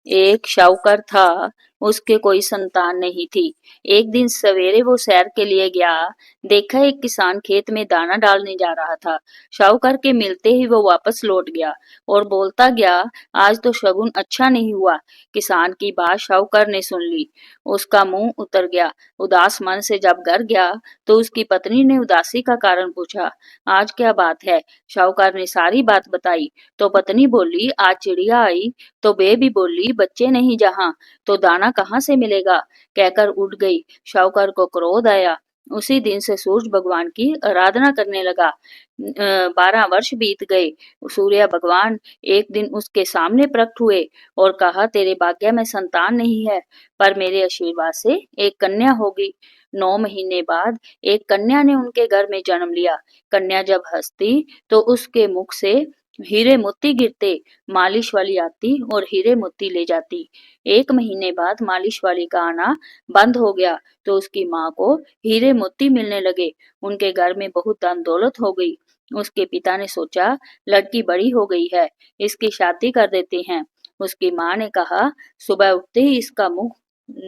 एक शाहूकार था, उसके कोई संतान नहीं थी। एक दिन सवेरे वो सैर के लिए गया, देखा एक किसान खेत में दाना डालने जा रहा था। शाहूकार के मिलते ही वो वापस लौट गया और बोलता गया, आज तो शगुन अच्छा नहीं हुआ। किसान की बात शाहूकार ने सुन ली, उसका मुंह उतर गया। उदास मन से जब घर गया तो उसकी पत्नी ने उदासी का कारण पूछा। आज क्या बात है? शाहूकार ने सारी बात बताई तो पत्नी बोली, आज चिड़िया आई तो बेबी बोली, बच्चे नहीं जहां तो दाना कहाँ से मिलेगा? कहकर उड़ गई। शाहूकार को क्रोध आया। उसी दिन से सूरज भगवान की आराधना करने लगा। 12 वर्ष बीत गए। सूर्य भगवान एक दिन उसके सामने प्रकट हुए और कहा, तेरे भाग्य में संतान नहीं है, पर मेरे आशीर्वाद से एक कन्या होगी। 9 महीने बाद एक कन्या ने उनके घर में जन्म लिया। कन्या जब हंसती तो उसके मुख से हीरे मोती गिरते। मालिश वाली आती और हीरे मोती ले जाती। 1 महीने बाद मालिश वाली का आना बंद हो गया तो उसकी माँ को हीरे मोती मिलने लगे। उनके घर में बहुत धन दौलत हो गई। उसके पिता ने सोचा, लड़की बड़ी हो गई है, इसकी शादी कर देते हैं। उसकी माँ ने कहा, सुबह उठते ही इसका मुंह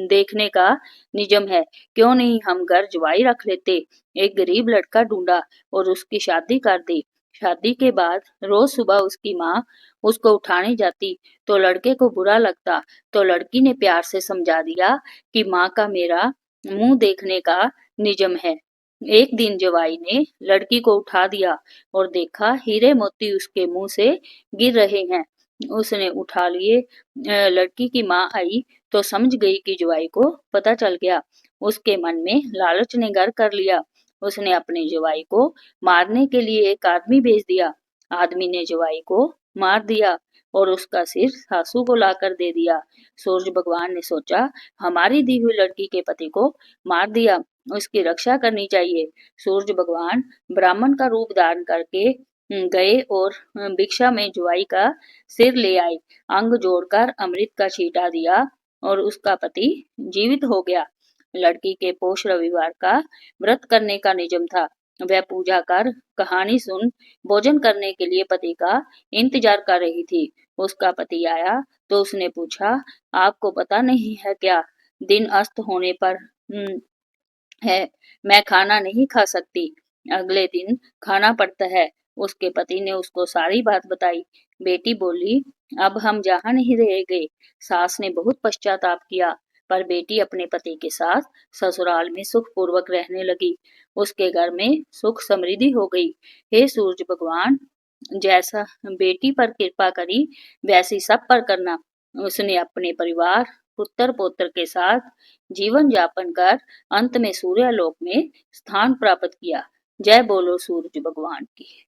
देखने का नियम है, क्यों नहीं हम घर जवाई रख लेते। एक गरीब लड़का ढूंढा और उसकी शादी कर दी। शादी के बाद रोज सुबह उसकी माँ उसको उठाने जाती तो लड़के को बुरा लगता, तो लड़की ने प्यार से समझा दिया कि माँ का मेरा मुंह देखने का नियम है। एक दिन जवाई ने लड़की को उठा दिया और देखा हीरे मोती उसके मुंह से गिर रहे हैं। उसने उठा लिए। लड़की की माँ आई तो समझ गई कि जवाई को पता चल गया। उसके मन में लालच ने घर कर लिया। उसने अपने जवाई को मारने के लिए एक आदमी भेज दिया। आदमी ने जवाई को मार दिया और उसका सिर सासू को लाकर दे दिया। सूरज भगवान ने सोचा, हमारी दी हुई लड़की के पति को मार दिया, उसकी रक्षा करनी चाहिए। सूरज भगवान ब्राह्मण का रूप धारण करके गए और भिक्षा में जुआई का सिर ले आए। अंग जोड़कर अमृत का छींटा दिया और उसका पति जीवित हो गया। लड़की के पोष रविवार का व्रत करने का नियम था। वह पूजा कर, कहानी सुन, भोजन करने के लिए पति का इंतजार कर रही थी। उसका पति आया तो उसने पूछा, आपको पता नहीं है क्या, दिन अस्त होने पर है, मैं खाना नहीं खा सकती। अगले दिन खाना पड़ता है। उसके पति ने उसको सारी बात बताई। बेटी बोली, अब हम जहाँ नहीं रहेंगे। सास ने बहुत पश्चाताप किया, पर बेटी अपने पति के साथ ससुराल में सुख पूर्वक रहने लगी। उसके घर में सुख समृद्धि हो गई। हे सूरज भगवान, जैसा बेटी पर कृपा करी वैसी सब पर करना। उसने अपने परिवार, पुत्र पौत्र के साथ जीवन यापन कर अंत में सूर्यलोक में स्थान प्राप्त किया। जय बोलो सूरज भगवान की।